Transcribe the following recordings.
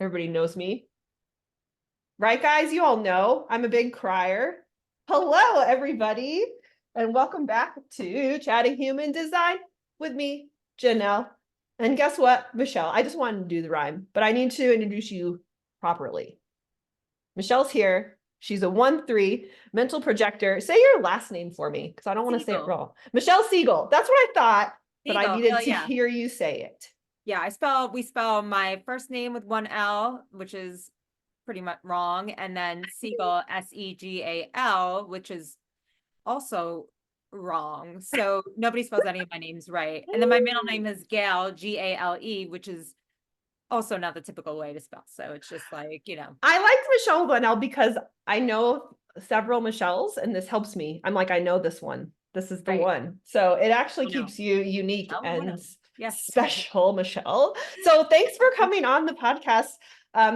Everybody knows me. Right, guys? You all know I'm a big crier. Hello, everybody, and welcome back to Chatting Human Design with me, Janelle. And guess what, Michele? I just wanted to do the rhyme, but I need to introduce you properly. Michele's here. She's a 1-3 mental projector. Say your last name for me, because I don't want to say it wrong. Michele Segal. That's what I thought, but I needed to hear you say it. Yeah, we spell my first name with one L, which is pretty much wrong, and then Segal, Segal, which is also wrong. So nobody spells any of my names right. And then my middle name is Gale, Gale, which is also not the typical way to spell. So it's just like, I liked Michele Bunnell because I know several Michelles, and this helps me. I'm like, I know this one. This is the one. So it actually keeps you unique and special, Michele. So thanks for coming on the podcast.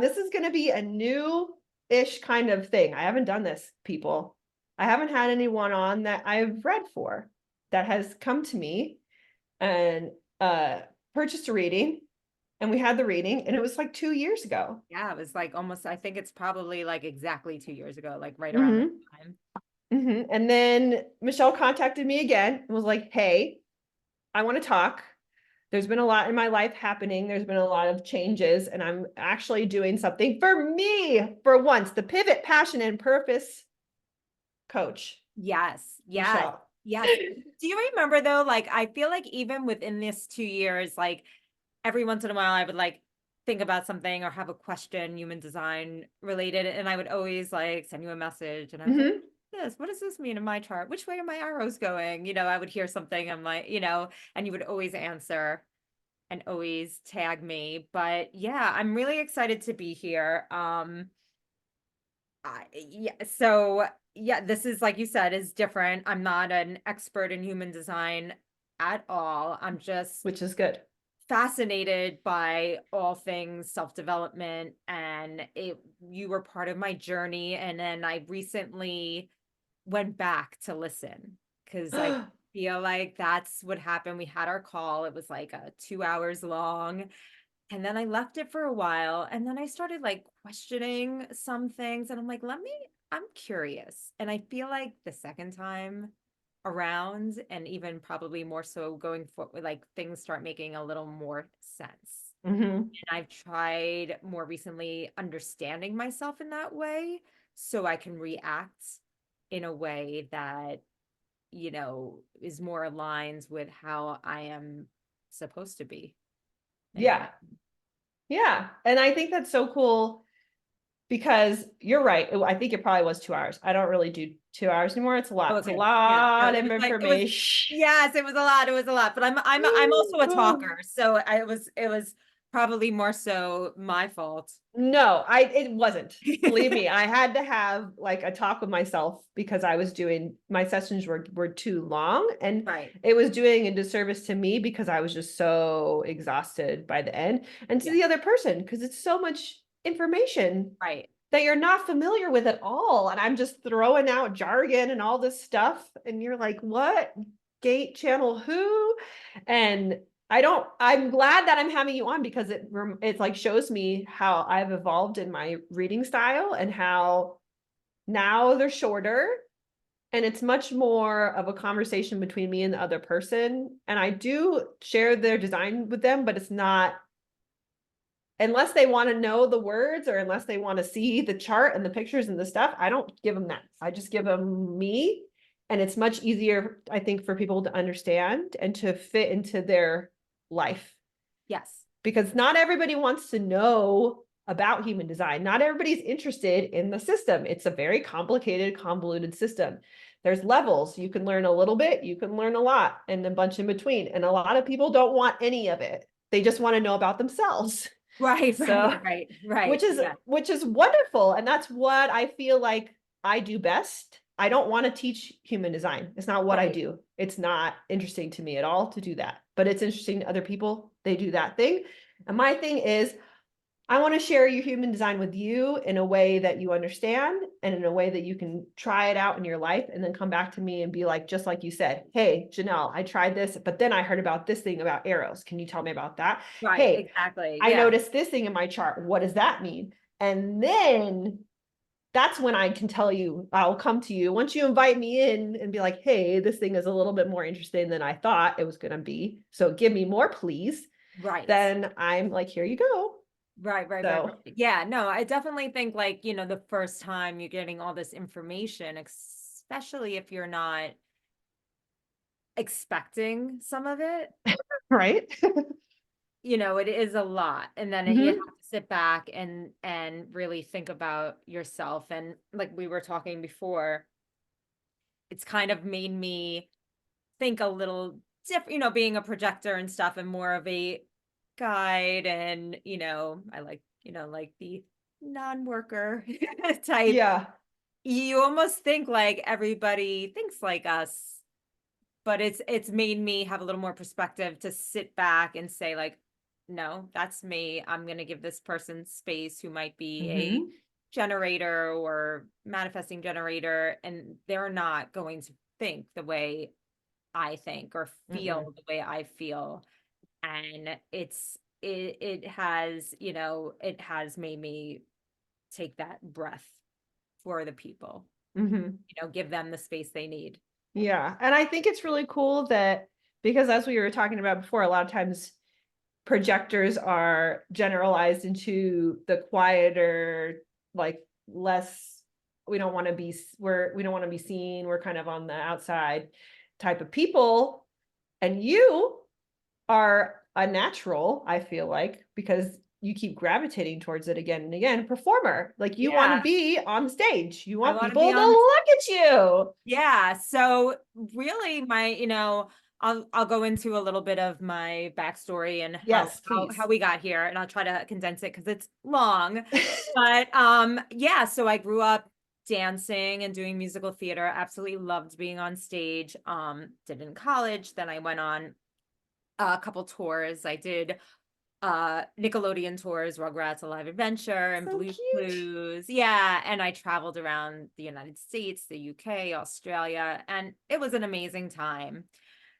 This is going to be a new-ish kind of thing. I haven't done this, people. I haven't had anyone on that I've read for that has come to me and purchased a reading. And we had the reading, and it was like 2 years ago. Yeah, it was like almost, I think it's probably like exactly 2 years ago, like right around that time. And then Michele contacted me again and was like, hey, I want to talk. There's been a lot in my life happening. There's been a lot of changes, and I'm actually doing something for me for once, the pivot, passion, and purpose coach. Yes. Michele. Yes. Do you remember though, like, I feel like even within this 2 years, like every once in a while I would like think about something or have a question, human design related, and I would always like send you a message and I was like, what does this mean in my chart? Which way are my arrows going? I would hear something, I'm like, and you would always answer and always tag me. But yeah, I'm really excited to be here. This is, like you said, is different. I'm not an expert in human design at all. I'm just, which is good, fascinated by all things self-development, and you were part of my journey. And then I recently went back to listen because I feel like that's what happened. We had our call. It was like 2 hours long. And then I left it for a while, and then I started like questioning some things, and I'm like, I'm curious. And I feel like the second time around, and even probably more so going forward, like things start making a little more sense. And I've tried more recently understanding myself in that way so I can react in a way that, is more aligned with how I am supposed to be. Yeah. Yeah. And I think that's so cool because you're right. I think it probably was 2 hours. I don't really do 2 hours anymore. It's a lot. It's a lot of information. Yes, it was a lot. It was a lot. But I'm also a talker, so it was probably more so my fault. No, it wasn't. Believe me, I had to have like a talk with myself because I was doing my sessions were too long, and it was doing a disservice to me because I was just so exhausted by the end, and to the other person because it's so much information that you're not familiar with at all. And I'm just throwing out jargon and all this stuff, and you're like, what? Gate channel who? And I'm glad that I'm having you on because it's like shows me how I've evolved in my reading style and how now they're shorter and it's much more of a conversation between me and the other person. And I do share their design with them, but it's not, unless they want to know the words or unless they want to see the chart and the pictures and the stuff, I don't give them that. I just give them me. And it's much easier, I think, for people to understand and to fit into their life. Yes. Because not everybody wants to know about human design. Not everybody's interested in the system. It's a very complicated, convoluted system. There's levels. You can learn a little bit, you can learn a lot, and a bunch in between. And a lot of people don't want any of it. They just want to know about themselves. Right. Which is wonderful. And that's what I feel like I do best. I don't want to teach human design. It's not what I do. It's not interesting to me at all to do that, but it's interesting to other people. They do that thing. And my thing is I want to share your human design with you in a way that you understand and in a way that you can try it out in your life and then come back to me and be like, just like you said, hey, Janelle, I tried this, but then I heard about this thing about arrows. Can you tell me about that? Right, Hey, exactly. I Yeah. noticed this thing in my chart. What does that mean? And then that's when I can tell you, I'll come to you once you invite me in and be like, hey, this thing is a little bit more interesting than I thought it was going to be. So give me more, please. Right. Then I'm like, here you go. Right. So, Yeah, no, I definitely think like, the first time you're getting all this information, especially if you're not expecting some of it, right. it is a lot. And then you have Hmm. to sit back and really think about yourself. And like we were talking before, it's kind of made me think a little different, being a projector and stuff and more of a guide and, I like, like the non-worker type. Yeah. You almost think like everybody thinks like us, but it's made me have a little more perspective to sit back and say like, no, that's me. I'm going to give this person space who might be a Hmm. generator or manifesting generator, and they're not going to think the way I think or Mm-mm. feel the way I feel. And it has made me take that breath for the people, Hmm. give them the space they need. Yeah. And I think it's really cool that because as we were talking about before, a lot of times projectors are generalized into the quieter, like less, we don't want to be, we don't want to be seen. We're kind of on the outside type of people. And you are a natural, I feel like, because you keep gravitating towards it again and again, performer. Like you want to Yeah, be on stage. You I want want to people be to on. look at you. Yeah, so really I'll go into a little bit of my backstory and how Yes, how how please. we got here, and I'll try to condense it because it's long. But yeah, so I grew up dancing and doing musical theater. Absolutely loved being on stage. Did it in college, then I went on a couple tours. I did Nickelodeon tours, Rugrats, A Live Adventure, and So Blue's cute. Clues. Yeah, and I traveled around the United States, the UK, Australia, and it was an amazing time.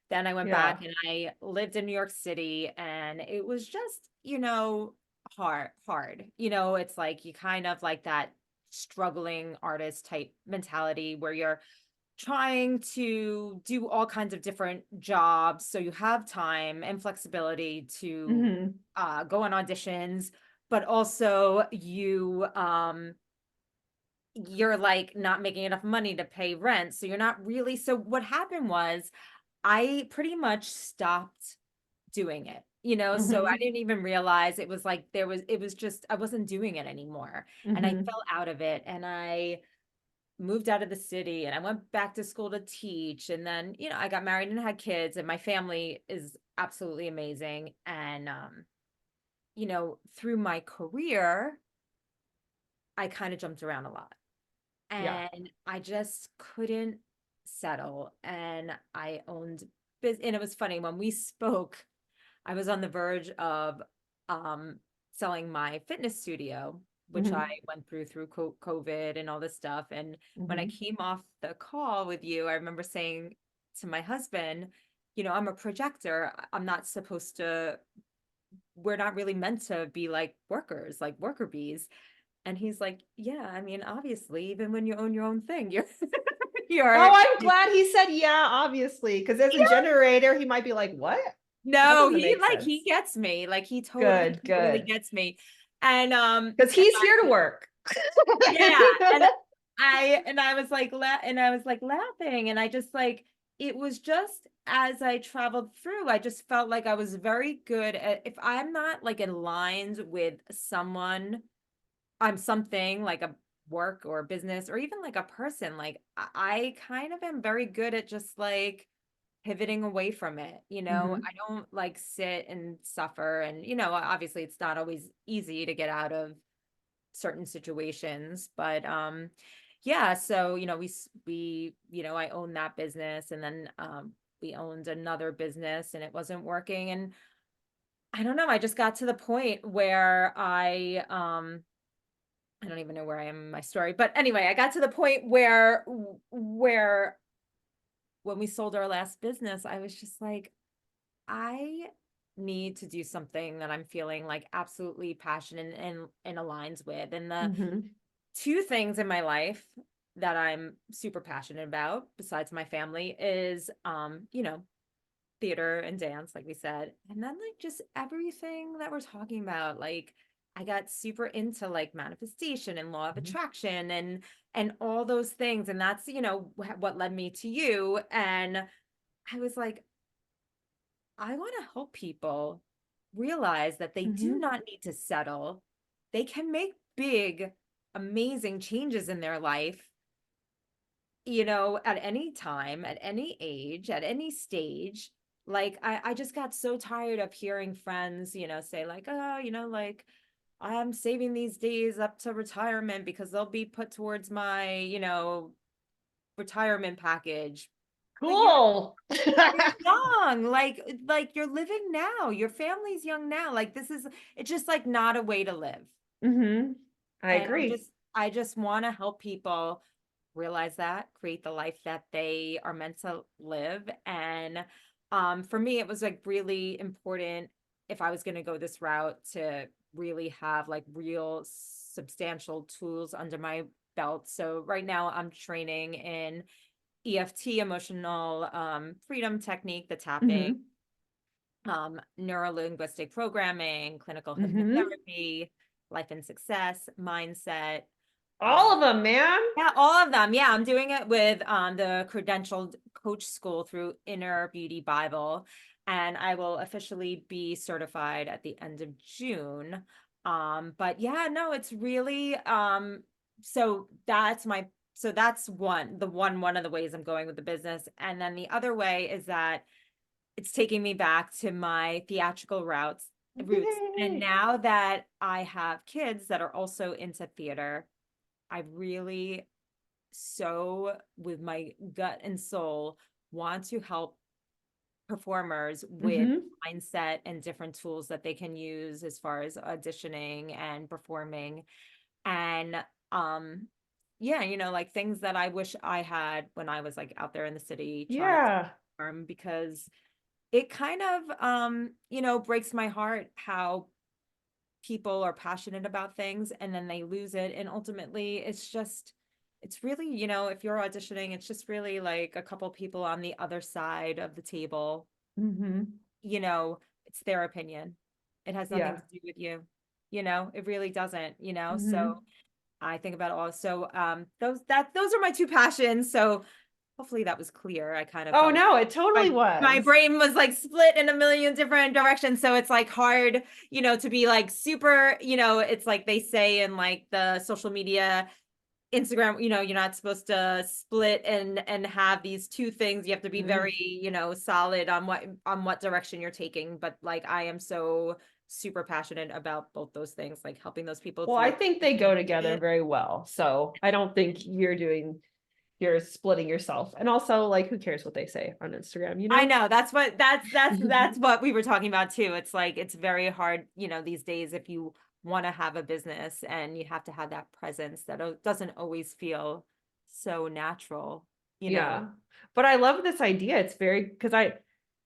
Then I went back Yeah. and I lived in New York City, and it was just, hard. It's like you kind of like that struggling artist type mentality where you're trying to do all kinds of different jobs so you have time and flexibility to Hmm. go on auditions, but also you're like not making enough money to pay rent, so you're not really. So what happened was I pretty much stopped doing it, so I Hmm. didn't even realize it was like it was just I wasn't doing it anymore, and I Hmm. fell out of it, and I moved out of the city, and I went back to school to teach, and then I got married and had kids, and my family is absolutely amazing. And through my career I kind of jumped around a lot, Yeah. and I just couldn't settle, and I owned and it was funny when we spoke. I was on the verge of selling my fitness studio, which I Hmm. went through COVID and all this stuff. And when I Hmm. came off the call with you, I remember saying to my husband, I'm a projector. I'm not supposed to, we're not really meant to be like workers, like worker bees. And he's like, yeah, I mean, obviously, even when you own your own thing, you're, Oh, you're, I'm glad he said yeah, obviously, because as a generator, he might be like, what? That no, doesn't make he sense. gets me. Like Good, totally good. gets me. And Because he's here to work. yeah, and I was like laughing, and I just like it was just as I traveled through, I just felt like I was very good at if I'm not like aligned with someone, I'm something like a work or a business or even like a person, like I kind of am very good at just like pivoting away from it. Hmm. I don't like sit and suffer, and obviously it's not always easy to get out of certain situations, but yeah, so I owned that business, and then we owned another business and it wasn't working, and I don't know, I just got to the point where I don't even know where I am in my story, but anyway, I got to the point where when we sold our last business, I was just like, I need to do something that I'm feeling like absolutely passionate and aligns with. And the Mm-hmm. two things in my life that I'm super passionate about, besides my family, is theater and dance, like we said. And then like just everything that we're talking about. Like I got super into like manifestation and law of attraction and all those things. And that's, what led me to you. And I was like, I want to help people realize that they do Mm-hmm. not need to settle. They can make big, amazing changes in their life, at any time, at any age, at any stage. Like I just got so tired of hearing friends, say like, oh, like I'm saving these days up to retirement because they'll be put towards my, retirement package. But Cool. you're young, like you're living now. Your family's young now. Like it's just like not a way to live. Mm-hmm. I And agree. I just want to help people realize that, create the life that they are meant to live. And for me, it was like really important if I was going to go this route to really have like real substantial tools under my belt. So right now I'm training in EFT, emotional freedom technique, the tapping, Mm-hmm. neuro-linguistic programming, clinical Mm-hmm. hypnotherapy, life and success, mindset. All Um, of them, man. yeah, all of them. Yeah, I'm doing it with the credentialed coach school through Inner Beauty Bible, and I will officially be certified at the end of June. But yeah, no, it's really so that's my so that's one of the ways I'm going with the business. And then the other way is that it's taking me back to my theatrical roots. And Yay. now that I have kids that are also into theater, I really so with my gut and soul want to help performers with Mm-hmm. mindset and different tools that they can use as far as auditioning and performing. And um yeah, like things that I wish I had when I was like out there in the city trying to Yeah. perform, because it kind of breaks my heart how people are passionate about things and then they lose it, and ultimately it's really, if you're auditioning, it's just really like a couple people on the other side of the table. Mm-hmm. It's their opinion. It has nothing Yeah. to do with you. It really doesn't. So Mm-hmm. I think about all, so those are my two passions. So hopefully that was clear. I kind of Oh felt no, it totally my was. brain was like split in a million different directions. So it's like hard, to be like super, it's like they say in like the social media, Instagram, you're not supposed to split and have these two things. You have to be Mhm. very, solid on what direction you're taking. But like I am so super passionate about both those things, like helping those people Well, I through think they go together very well. So I don't think you're splitting yourself. And also, like, who cares what they say on Instagram, you I know? know that's what we were talking about too. It's like it's very hard, these days if you want to have a business and you have to have that presence that doesn't always feel so natural. Yeah. But I love this idea. It's very because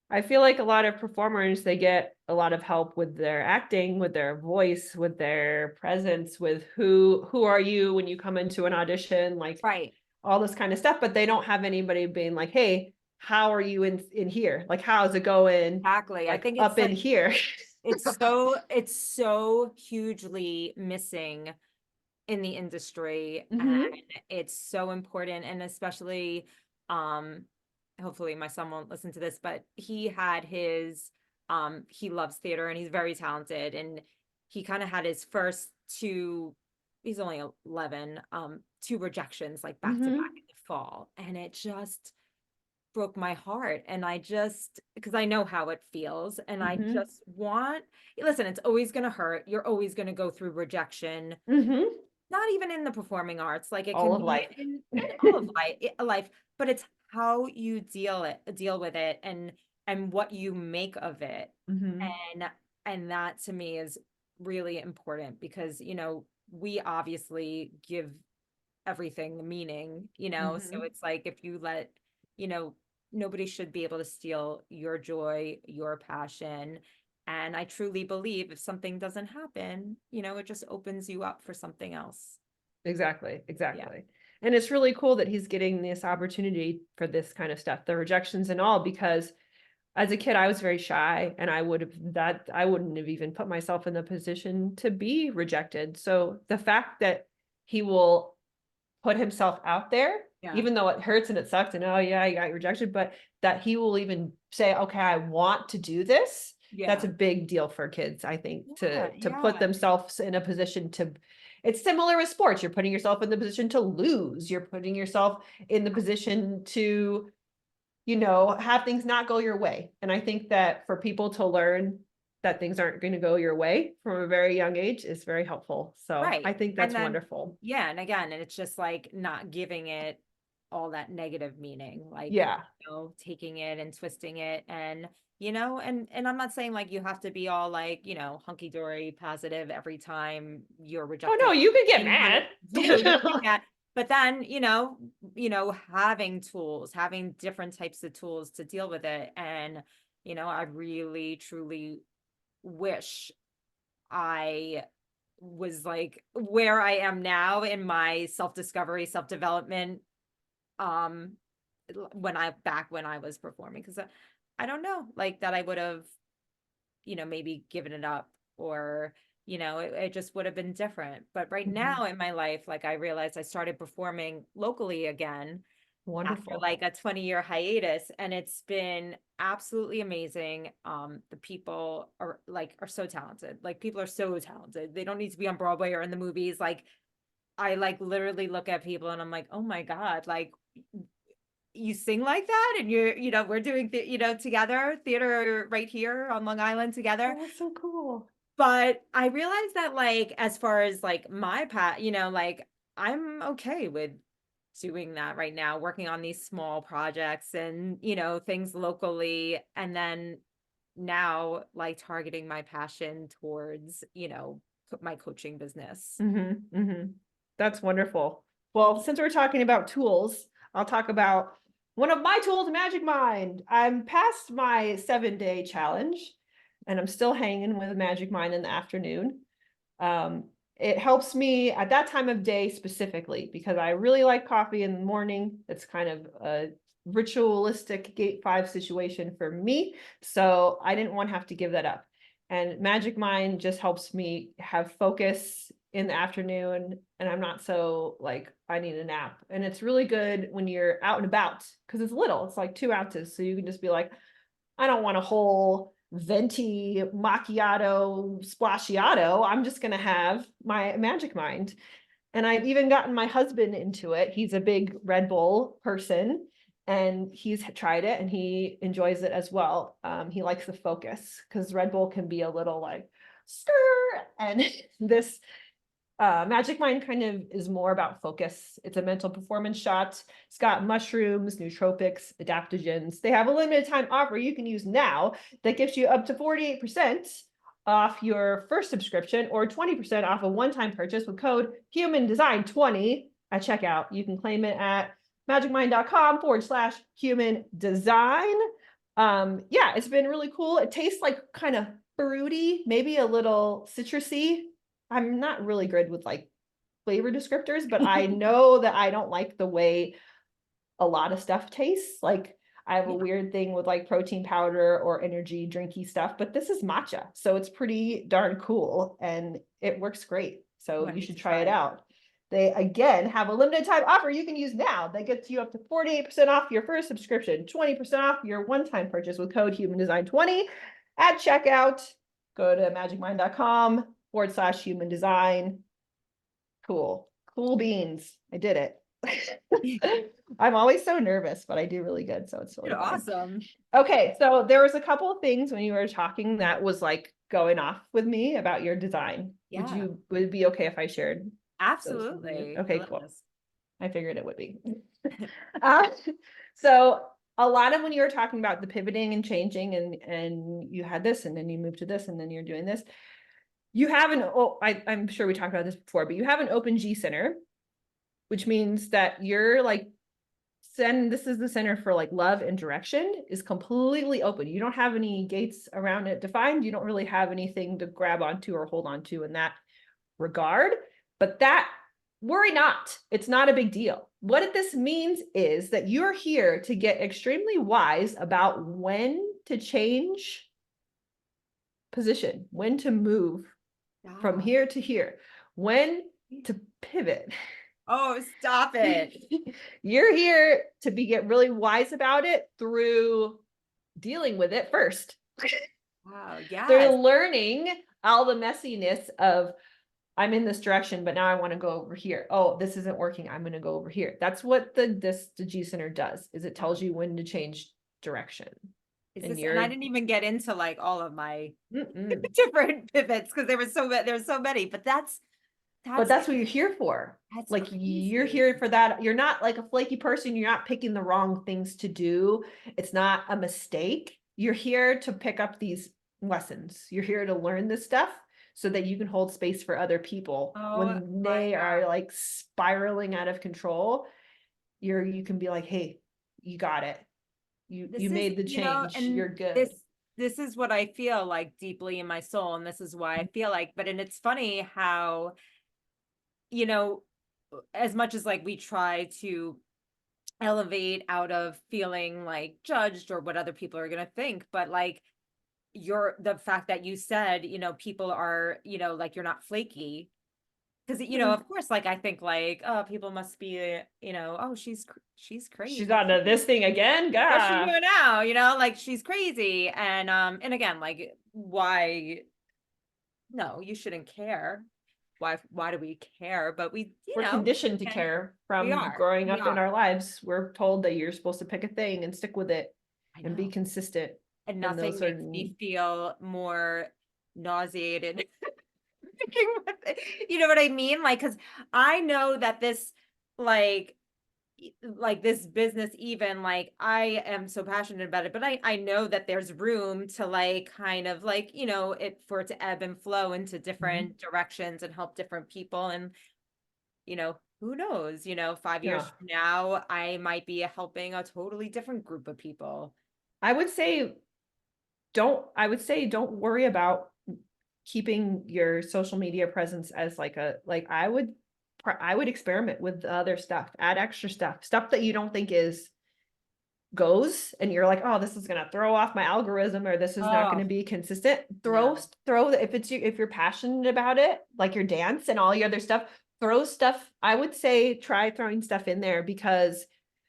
I feel like a lot of performers, they get a lot of help with their acting, with their voice, with their presence, with who are you when you come into an audition, like Right. all this kind of stuff, but they don't have anybody being like, "Hey, how are you in here? Like how's it going Exactly. I like think up in here?" it's so hugely missing in the industry, and Mm-hmm. it's so important. And especially um hopefully my son won't listen to this, but he loves theater and he's very talented, and he kind of had his first two, he's only 11, two rejections like back to back Mm-hmm. in the fall, and it just broke my heart. And I just, because I know how it feels, and I Mm-hmm. just want, listen, it's always going to hurt, you're always going to go through rejection, Mm-hmm. not even in the performing arts, like it All can of be life. in all of life, but it's how you deal with it, and what you make of it. Mm-hmm. And And that to me is really important because, we obviously give everything the meaning, so it's like if you let, you know, nobody should be able to steal your joy, your passion. And I truly believe if something doesn't happen, it just opens you up for something else. Exactly, Yeah. exactly. And it's really cool that he's getting this opportunity for this kind of stuff, the rejections and all, because as a kid, I was very shy and I wouldn't have even put myself in the position to be rejected. So the fact that he will put himself out there, Yeah. even though it hurts and it sucks and oh yeah, you got rejected, but that he will even say, okay, I want to do this. That's a big deal for kids, I think, to put themselves in a position to, it's similar with sports. You're putting yourself in the position to lose. You're putting yourself in the position to, have things not go your way. And I think that for people to learn that things aren't going to go your way from a very young age is very helpful. So Right. I think that's And then, wonderful. yeah. And again, and it's just like not giving it all that negative meaning, like, Yeah. taking it and twisting it. And, and I'm not saying like you have to be all like, hunky dory positive every time you're Oh rejected. no, you could get You wanna mad. do, you can get mad. But then, having tools, having different types of tools to deal with it. And, I really, truly wish I was like where I am now in my self-discovery, self-development, um, when I was performing, because I don't know, like that I would have, maybe given it up or, it just would have been different. But right now in my life, like I realized I started performing locally again after Wonderful. like a 20-year hiatus, and it's been absolutely amazing. The people are so talented. Like people are so talented. They don't need to be on Broadway or in the movies. Like I like literally look at people and I'm like, oh my God, like you sing like that and we're doing together theater right here on Long Island together. Oh, that's so cool. But I realized that like as far as like my path, like I'm okay with doing that right now, working on these small projects and things locally, and then now like targeting my passion towards my coaching business. That's wonderful. Well, since we're talking about tools, I'll talk about one of my tools, Magic Mind. I'm past my 7-day challenge and I'm still hanging with Magic Mind in the afternoon. It helps me at that time of day specifically because I really like coffee in the morning. It's kind of a ritualistic gate 5 situation for me. So I didn't want to have to give that up. And Magic Mind just helps me have focus in the afternoon. And I'm not so like, I need a nap. And it's really good when you're out and about because it's little, it's like 2 ounces. So you can just be like, I don't want a whole venti macchiato splashiato. I'm just going to have my Magic Mind. And I've even gotten my husband into it. He's a big Red Bull person and he's tried it and he enjoys it as well. He likes the focus because Red Bull can be a little like stir. And this Magic Mind kind of is more about focus. It's a mental performance shot. It's got mushrooms, nootropics, adaptogens. They have a limited time offer you can use now that gives you up to 48% off your first subscription or 20% off a one-time purchase with code HUMANDESIGN20 at checkout. You can claim it at magicmind.com/human design. Yeah, it's been really cool. It tastes like kind of fruity, maybe a little citrusy. I'm not really good with like flavor descriptors, but I know that I don't like the way a lot of stuff tastes. Like I have a weird thing with like protein powder or energy drinky stuff, but this is matcha. So it's pretty darn cool and it works great. So you should try it out. They again have a limited time offer you can use now that gets you up to 48% off your first subscription, 20% off your one-time purchase with code HUMANDESIGN20 at checkout. Go to magicmind.com/human design. Cool beans. I did it. I'm always so nervous, but I do really good. So it's really You're awesome. Okay. So there was a couple of things when you were talking that was like going off with me about your design. Yeah. Would it be okay if I shared? Absolutely. Okay, cool. I figured it would be. uh, so a lot of when you were talking about the pivoting and changing and you had this and then you moved to this and then you're doing this, you have I'm sure we talked about this before, but you have an open G center, which means that you're like, this is the center for like love and direction is completely open. You don't have any gates around it defined. You don't really have anything to grab onto or hold onto in that regard, but that worry not, it's not a big deal. What this means is that you're here to get extremely wise about when to change position, when to move from here to here, when to pivot. Oh, stop it. You're here to get really wise about it through dealing with it first. Wow, yes. Through learning all the messiness of, I'm in this direction, but now I want to go over here. Oh, this isn't working. I'm going to go over here. That's what the G center does, is it tells you when to change direction. And I didn't even get into like all of my different pivots because there's so many, but that's what you're here for. Like crazy. You're here for that. You're not like a flaky person. You're not picking the wrong things to do. It's not a mistake. You're here to pick up these lessons. You're here to learn this stuff so that you can hold space for other people when they are like spiraling out of control. You can be like, hey, you got it. You made the change. You're good. This is what I feel like deeply in my soul. And this is why I feel like, and it's funny how, as much as like we try to elevate out of feeling like judged or what other people are going to think, but like the fact that you said, people are, like you're not flaky. Because, of course, like, I think like, oh, people must be, oh, she's crazy. She's on to this thing again. God. What's she doing now? Like she's crazy. And again, like, why? No, you shouldn't care. Why do we care? But we're conditioned to care from growing up in our lives. We're told that you're supposed to pick a thing and stick with it and be consistent. And nothing makes me feel more nauseated. You know what I mean? Like, because I know that this, like this business, even like I am so passionate about it, but I know that there's room to like kind of like, for it to ebb and flow into different directions and help different people. And, who knows, 5 years from now, I might be helping a totally different group of people. I would say don't worry about keeping your social media presence as like I would experiment with other stuff, add extra stuff that you don't think goes, and you're like, oh, this is going to throw off my algorithm, or this is not going to be consistent. If you're passionate about it, like your dance and all your other stuff, throw stuff. I would say try throwing stuff in there, because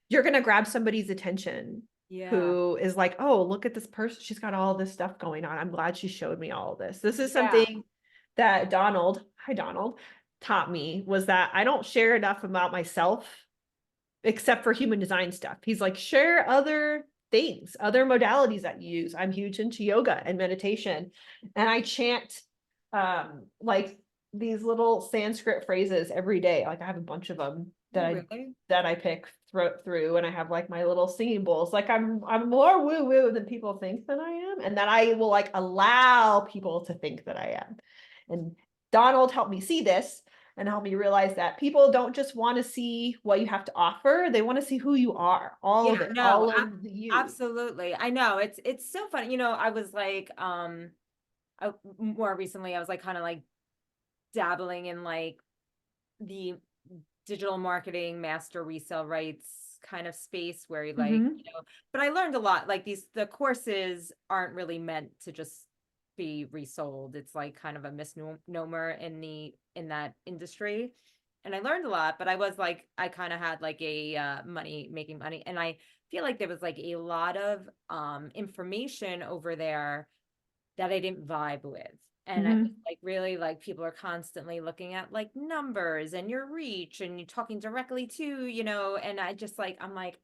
you're going to grab somebody's attention who is like, oh, look at this person. She's got all this stuff going on. I'm glad she showed me all of this. This is something that Donald taught me, was that I don't share enough about myself except for human design stuff. He's like, share other things, other modalities that you use. I'm huge into yoga and meditation, and I chant like these little Sanskrit phrases every day. Like I have a bunch of them that I pick through, and I have like my little singing bowls. Like I'm more woo woo than people think that I am, and that I will like allow people to think that I am. And Donald helped me see this and help me realize that people don't just want to see what you have to offer. They want to see who you are, all of it, all of you. Absolutely. I know it's so funny. I was like, more recently, I was like, kind of like dabbling in like the digital marketing master resale rights kind of space where you like, but I learned a lot. Like the courses aren't really meant to just be resold. It's like kind of a misnomer in that industry. And I learned a lot, but I was like, I kind of had like a making money. And I feel like there was like a lot of information over there that I didn't vibe with. And I was like, really, like people are constantly looking at like numbers and your reach and you're talking directly to, and I just like, I'm like,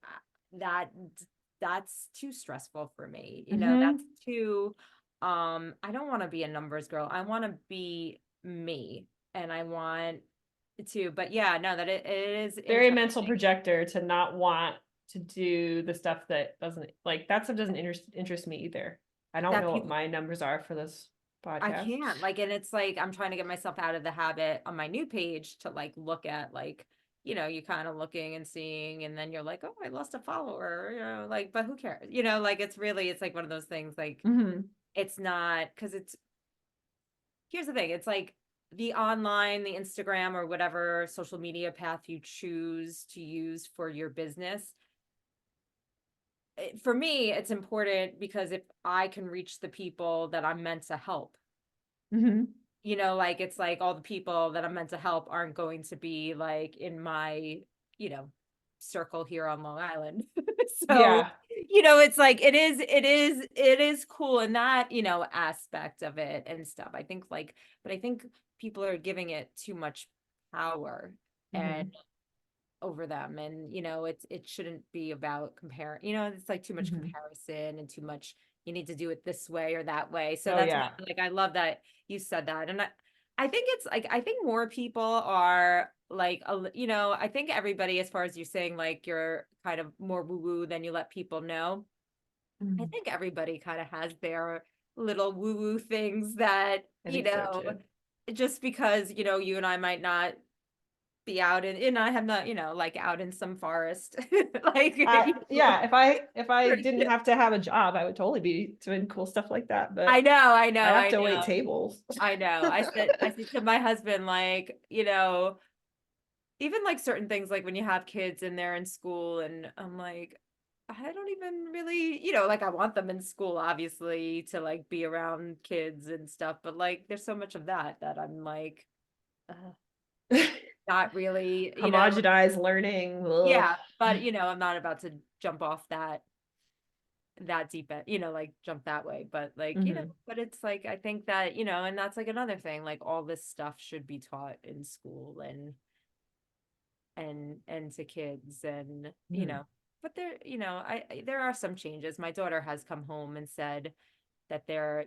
that's too stressful for me. That's too, I don't want to be a numbers girl. I want to be me, and I want to, but yeah, no, that it is very mental projector to not want to do the stuff that doesn't, like, that stuff doesn't interest me either. I don't that know what people, my numbers are for this I podcast. can't like, and it's like, I'm trying to get myself out of the habit on my new page to like look at like, you kind of looking and seeing, and then you're like, oh, I lost a follower, like, but who cares? Like it's really, it's like one of those things like, Mm-hmm. it's not, because here's the thing, it's like the online, the Instagram or whatever social media path you choose to use for your business. For me, it's important because if I can reach the people that I'm meant to help, Mm-hmm. like it's like all the people that I'm meant to help aren't going to be like in my, you know, circle here on Long Island. So, Yeah. it's like it is cool in that, aspect of it and stuff. I think like, but I think people are giving it too much power Mm-hmm. and over them, and it shouldn't be about compare, it's like too much Mm-hmm. comparison and too much, you need to do it this way or that way. So Oh that's yeah. like, I love that you said that. And I think it's like, I think more people are like I think everybody, as far as you're saying like you're kind of more woo woo than you let people know, I Mhm. think everybody kind of has their little woo woo things that I think so too. just because you and I might not be out and I have not, like out in some forest. Like Yeah, if I didn't have to have a job, I would totally be doing cool stuff like that. I But know, I know, I have I to wait know, tables. I know. I said to my husband, like, even like certain things, like when you have kids and they're in school, and I'm like, I don't even really, like I want them in school, obviously, to like be around kids and stuff, but like there's so much of that I'm like, not really, Homogenized learning. Ugh. yeah, but I'm not about to jump off that deep end, like jump that way. But like, Mhm. but it's like, I think that, and that's like another thing, like all this stuff should be taught in school and to kids and, Mhm. but there, there are some changes. My daughter has come home and said that they're,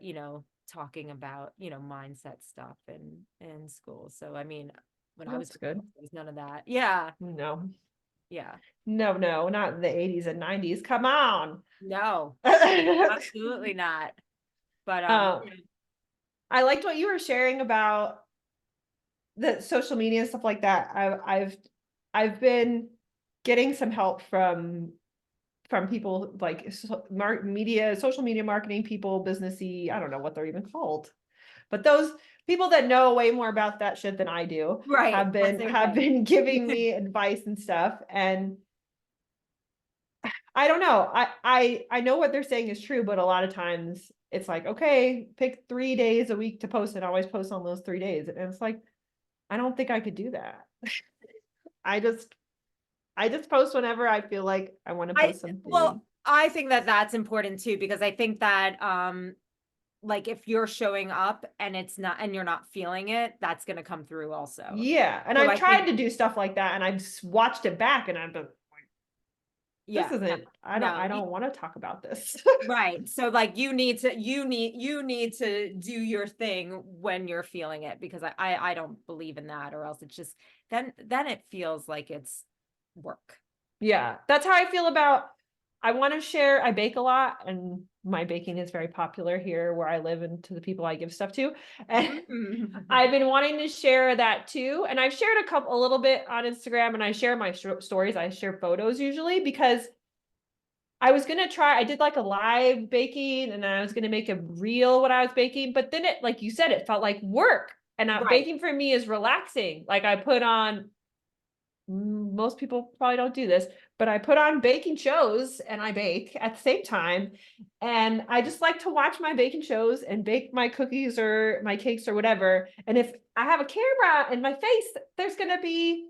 talking about, mindset stuff in school. So, I mean, when I was, That's good. there was none of that. Yeah. No, Yeah. no, no, not in the 80s and 90s. Come on. No, absolutely not. But, Um, I liked what you were sharing about the social media and stuff like that. I've been getting some help from people like social media marketing people, businessy, I don't know what they're even called. But those people that know way more about that shit than I do right. have That's been their have thing. been giving me advice and stuff. And I don't know. I know what they're saying is true, but a lot of times it's like, okay, pick 3 days a week to post and always post on those 3 days. And it's like, I don't think I could do that. I just I just post whenever I feel like I want to post Well, something. I think that that's important too, because I think that, like if you're showing up and it's not, and you're not feeling it, that's going to come through also. Yeah. And So I've I tried think, to do stuff like that and I've watched it back and I've been, this yeah, no, isn't, no, I don't want to talk about this. right. So like you need to do your thing when you're feeling it, because I don't believe in that, or else it's just, then it feels like it's work. Yeah, that's how I feel about. I want to share. I bake a lot, and my baking is very popular here where I live and to the people I give stuff to. And I've been wanting to share that too. And I've shared a little bit on Instagram, and I share my stories. I share photos usually because I was gonna try. I did like a live baking, and I was gonna make a reel what I was baking. But then it, like you said, it felt like work. And Right. baking for me is relaxing. Like I put on most people probably don't do this, but I put on baking shows and I bake at the same time. And I just like to watch my baking shows and bake my cookies or my cakes or whatever. And if I have a camera in my face, there's going to be,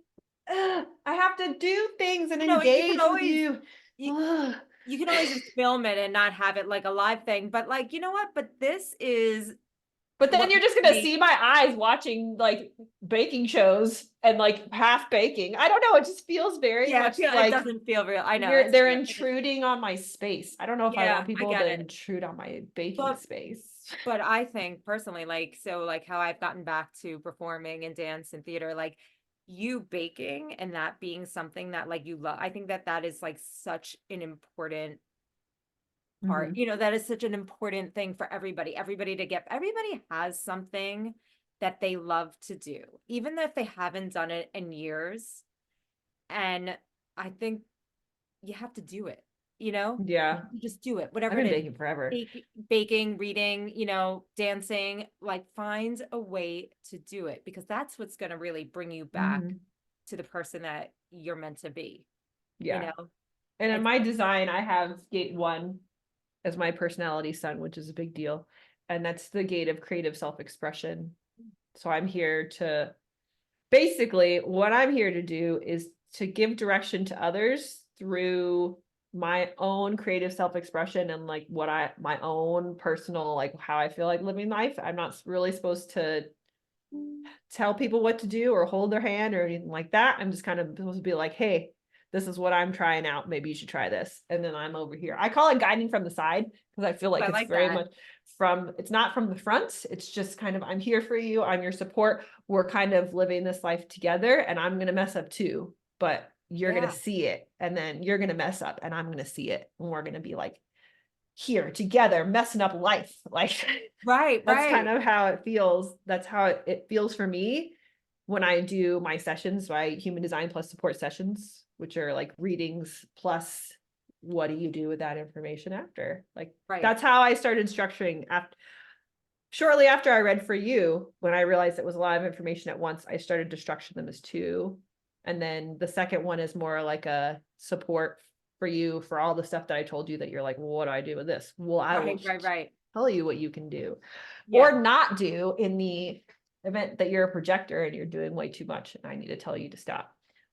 I have to do things and You can engage with always, you. you, Ugh. you can always just film it and not have it like a live thing. But like, you know what? But this is But what then you're just makes gonna me, see my eyes watching like baking shows and like half baking. I don't know. It just feels very yeah, much it like doesn't feel real. I know, it's they're true. intruding on my space. I don't know if I Yeah, want I people get to it. intrude on my baking But space. but I think personally, like, so like how I've gotten back to performing and dance and theater, like you baking and that being something that like you love, I think that that is like such an important part, Mhm. that is such an important thing for everybody to get. Everybody has something that they love to do, even if they haven't done it in years. And I think you have to do it, Yeah. you just do it, I've whatever it been is. baking forever. Baking, reading, dancing, like find a way to do it because that's what's going to really bring you back Mhm. to the person that you're meant to be, you Yeah. know? And in It's my design, I have gate one as my personality sun, which is a big deal. And that's the gate of creative self-expression. So I'm here to basically what I'm here to do is to give direction to others through my own creative self-expression and like my own personal, like how I feel like living life. I'm not really supposed to tell people what to do or hold their hand or anything like that. I'm just kind of supposed to be like, hey, this is what I'm trying out. Maybe you should try this. And then I'm over here. I call it guiding from the side because I feel like I it's like very that. much it's not from the front. It's just kind of, I'm here for you. I'm your support. We're kind of living this life together and I'm going to mess up too, but you're going to Yeah. see it. And then you're going to mess up and I'm going to see it. And we're going to be like here together, messing up life. Like Right, that's kind right, of how it feels. That's how it feels for me when I do my sessions, my human design plus support sessions, which are like readings plus what do you do with that information after? Like right. that's how I started structuring after shortly after I read for you, when I realized it was a lot of information at once, I started to structure them as two. And then the second one is more like a support for you for all the stuff that I told you that you're like, well, what do I do with this? Well, I will Right, right, right. tell you what you can do Yeah. or not do in the event that you're a projector and you're doing way too much and I need to tell you to stop.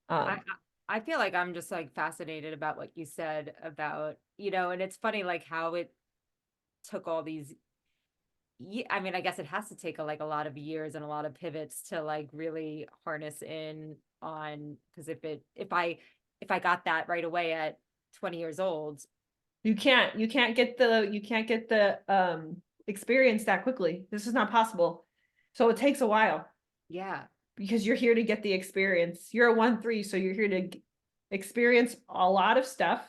I I feel like I'm just like fascinated about what you said about, and it's funny like how it took all these I mean, I guess it has to take like a lot of years and a lot of pivots to like really harness in on because if I got that right away at 20 years old, you can't get the experience that quickly. This is not possible. So it takes a while yeah, because you're here to get the experience. You're a 1-3, so you're here to experience a lot of stuff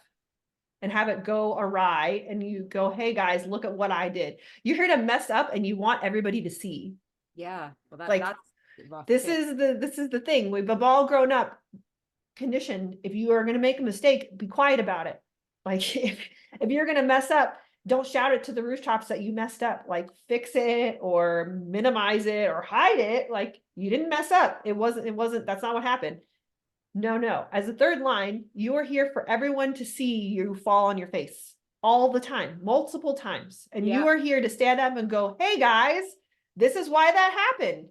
and have it go awry and you go, hey guys, look at what I did. You're here to mess up and you want everybody to see. yeah. Well, Like that's rough too. this is the thing. We've all grown up conditioned. If you are going to make a mistake, be quiet about it. Like if you're going to mess up, don't shout it to the rooftops that you messed up. Like fix it or minimize it or hide it. Like you didn't mess up. It wasn't, that's not what happened. No, no. As a third line, you are here for everyone to see you fall on your face all the time, multiple times. And you Yeah. are here to stand up and go, hey guys, this is why that happened.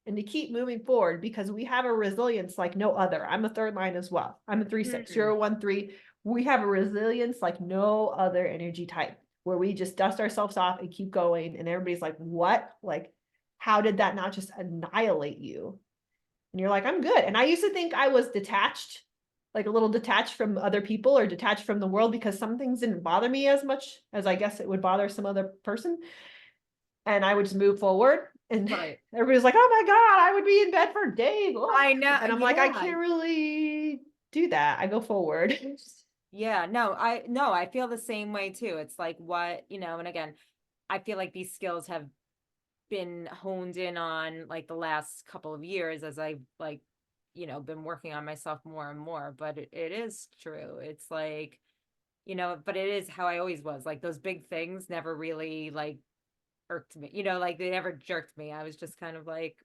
And to keep moving forward because we have a resilience like no other. I'm a third line as well. I'm a 3-6, you're Mm. a 1-3. We have a resilience like no other energy type where we just dust ourselves off and keep going. And everybody's like, what? Like, how did that not just annihilate you? And you're like, I'm good. And I used to think I was detached, like a little detached from other people or detached from the world because some things didn't bother me as much as I guess it would bother some other person. And I would just move forward. And Right. everybody's like, oh my God, I would be in bed for days. I know. And I'm like, I Yeah. can't really do that. I go forward. Yeah. No, I feel the same way too. It's like what, and again, I feel like these skills have been honed in on like the last couple of years as I've like, been working on myself more and more. But it is true. It's like, but it is how I always was. Like those big things never really like irked me, like they never jerked me. I was just kind of like,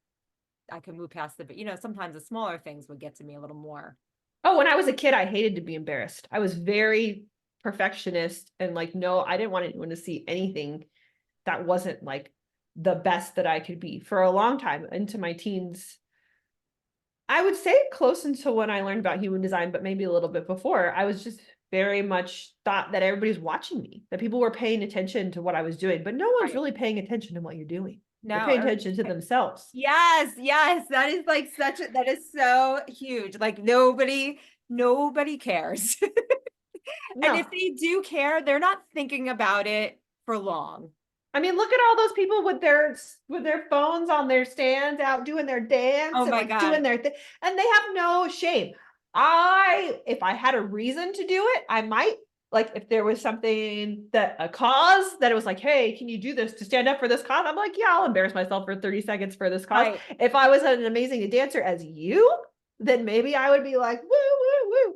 I could move past it. But, sometimes the smaller things would get to me a little more. Oh, when I was a kid, I hated to be embarrassed. I was very perfectionist and like, no, I didn't want anyone to see anything that wasn't like the best that I could be for a long time into my teens. I would say close until when I learned about human design, but maybe a little bit before. I was just very much thought that everybody's watching me, that people were paying attention to what I was doing, but no one's Right. really paying attention to what you're doing. They're No, paying attention to themselves. yes, yes, that is like that is so huge. Like nobody cares. And No, if they do care, they're not thinking about it for long. I mean, look at all those people with their phones on their stands out doing their dance Oh and my like doing God. their thing, and they have no shame. If I had a reason to do it, I might, like, if there was something that a cause that it was like, hey, can you do this to stand up for this cause? I'm like, yeah, I'll embarrass myself for 30 seconds for this cause. Right. If I was an amazing dancer as you, then maybe I would be like, woo, woo, woo.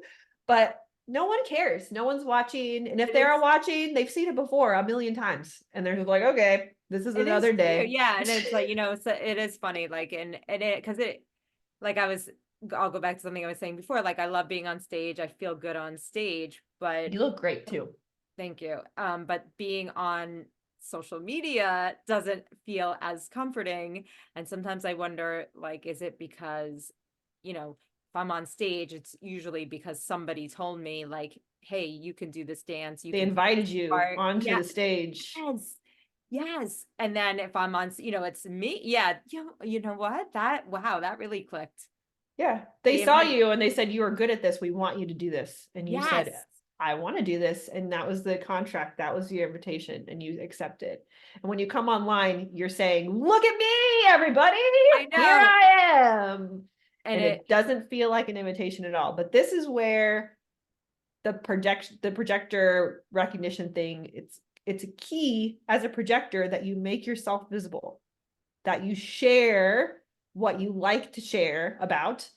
But no one cares. No one's watching. And if It they're is, watching, they've seen it before a million times. And they're just like, okay, this is it is another true. day. Yeah. And it's like, so it is funny. Like, and it, cause it, like I'll go back to something I was saying before. Like I love being on stage. I feel good on stage, but You look great too. thank you. But being on social media doesn't feel as comforting. And sometimes I wonder, like, is it because, if I'm on stage, it's usually because somebody told me, like, hey, you can do this dance, you They can do invited this you part. onto Yeah, the stage. yes, yes. And then if I'm on, it's me. Yeah, you know what? Wow, that really clicked. Yeah. They They saw invite, you and they said, you are good at this. We want you to do this. And you said, yes, I want to do this. And that was the contract. That was your invitation. And you accepted. And when you come online, you're saying, look at me, everybody. I Here know. I am. And And it, it doesn't feel like an invitation at all. But this is where the projector recognition thing, it's a key as a projector that you make yourself visible, that you share what you like to share about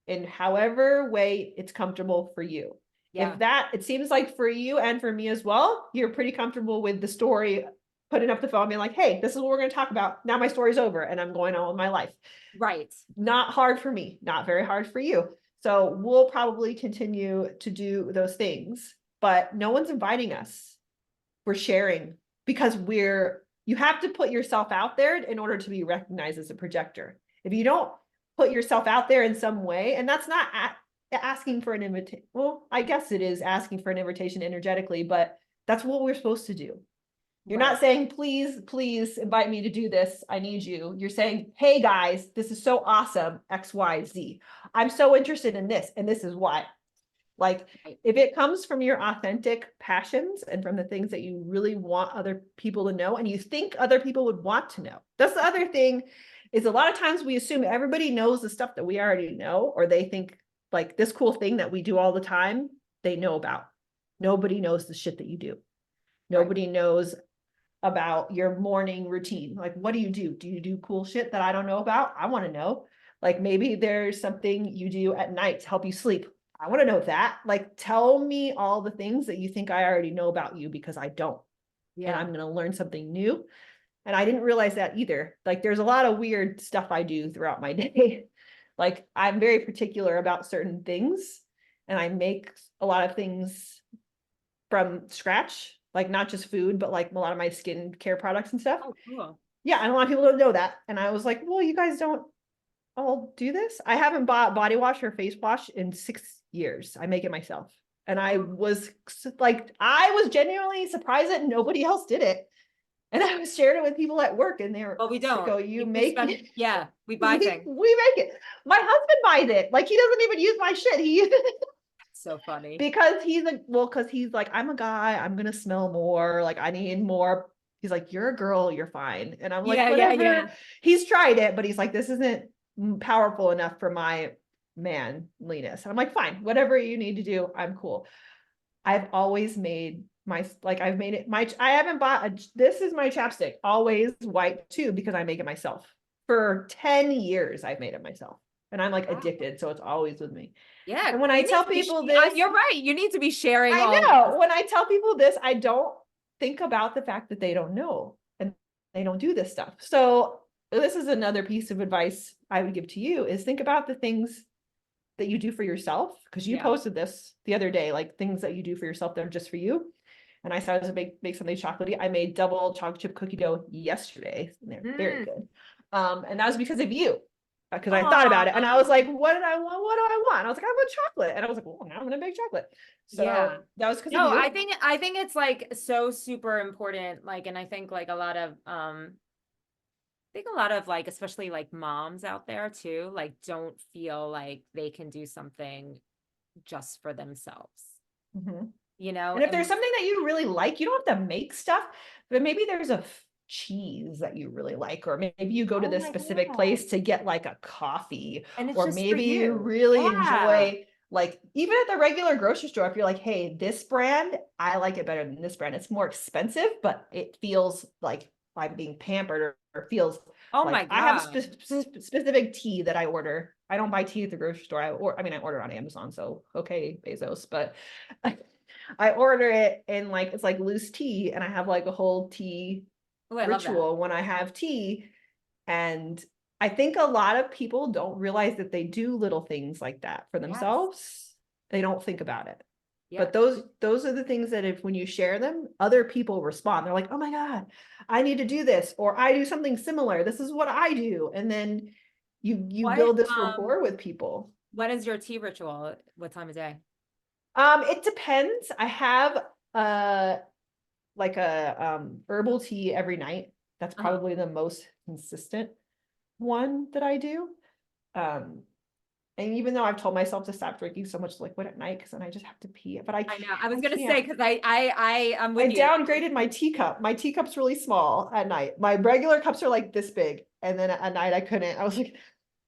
in however way it's comfortable for you. yeah, If that, it seems like for you and for me as well, you're pretty comfortable with the story, putting up the phone, being like, hey, this is what we're going to talk about. Now my story's over and I'm going on with my life. right. Not hard for me, not very hard for you. So we'll probably continue to do those things, but no one's inviting us. We're sharing because you have to put yourself out there in order to be recognized as a projector. If you don't put yourself out there in some way, and that's not asking for an invitation. Well, I guess it is asking for an invitation energetically, but that's what we're supposed to do. You're Right. not saying, please, please invite me to do this. I need you. You're saying, hey guys, this is so awesome. X, Y, Z. I'm so interested in this, and this is why. Like, Right. if it comes from your authentic passions and from the things that you really want other people to know, and you think other people would want to know. That's the other thing, is a lot of times we assume everybody knows the stuff that we already know, or they think like this cool thing that we do all the time, they know about. Nobody knows the shit that you do. Right. Nobody knows about your morning routine. Like, what do you do? Do you do cool shit that I don't know about? I want to know. Like, maybe there's something you do at night to help you sleep. I want to know that. Like, tell me all the things that you think I already know about you, because I don't. And Yeah. I'm going to learn something new. And I didn't realize that either. Like, there's a lot of weird stuff I do throughout my day. Like, I'm very particular about certain things, and I make a lot of things from scratch, like not just food, but like a lot of my skin care products and stuff. Oh, cool. Yeah, and a lot of people don't know that. And I was like, well, you guys don't all do this? I haven't bought body wash or face wash in 6 years. I make it myself. And I was like, I was genuinely surprised that nobody else did it. And I was sharing it with people at work, and they were Well, we like, don't. oh, you We make spend, it? yeah, we we buy things. make it. My husband buys it. Like, he doesn't even use my shit. He uses So funny. because because he's like, I'm a guy, I'm gonna smell more, like I need more. He's like, you're a girl, you're fine. And I'm like, Yeah, yeah, whatever. yeah. He's tried it, but he's like, this isn't powerful enough for my manliness. And I'm like, fine, whatever you need to do, I'm cool. I've always made I've made it I haven't bought this is my chapstick, always white too, because I make it myself. For 10 years I've made it myself, and I'm like Wow. addicted, so it's always with me. Yeah, And when I you need tell to be, people this, you're right. You need to be sharing I all this. know, when I tell people this, I don't think about the fact that they don't know and they don't do this stuff. So this is another piece of advice I would give to you, is think about the things that you do for yourself, because you Yeah. posted this the other day, like things that you do for yourself that are just for you. And I started to make something chocolatey. I made double chocolate chip cookie dough yesterday, and they're very Mm. good. And that was because of you, because I thought about it and I was Aw. like, what did I want? What do I want? I was like, I want chocolate. And I was like, well, now I'm gonna make chocolate. Yeah. So that was because of No, you. I think it's like so super important. Like, and I think like a lot of I think a lot of like, especially like moms out there too, like don't feel like they can do something just for themselves, Mhm. you know? And if there's And something that you really like, you don't have to make stuff, but maybe there's cheese that you really like, or maybe you go to Oh this my specific God. place to get like a coffee, And it's or just for maybe you you. really Yeah. enjoy, like, even at the regular grocery store, if you're like, hey, this brand, I like it better than this brand. It's more expensive, but it feels like I'm being pampered, or feels Oh my like I have a God. specific tea that I order. I don't buy tea at the grocery store. I mean, I order on Amazon, so okay, Bezos, but I order it in like, it's like loose tea, and I have like a whole tea Oh, I love that. ritual when I have tea. And I think a lot of people don't realize that they do little things like that for Yes. themselves. They don't think about it. Yeah. But those are the things that, if when you share them, other people respond. They're like, "Oh my God, I need to do this," or "I do something similar. This is what I do." And then you What, build this rapport with people. when is your tea ritual? What time of day? It depends. I have uh like a herbal tea every night. That's Uh-huh. probably the most consistent one that I do. Um, and even though I've told myself to stop drinking so much liquid at night, because then I just have to pee, but I know. I was I gonna say, can't. because I'm I with you. downgraded my teacup. My teacup's really small at night. My regular cups are like this big, and then at night I couldn't. I was like,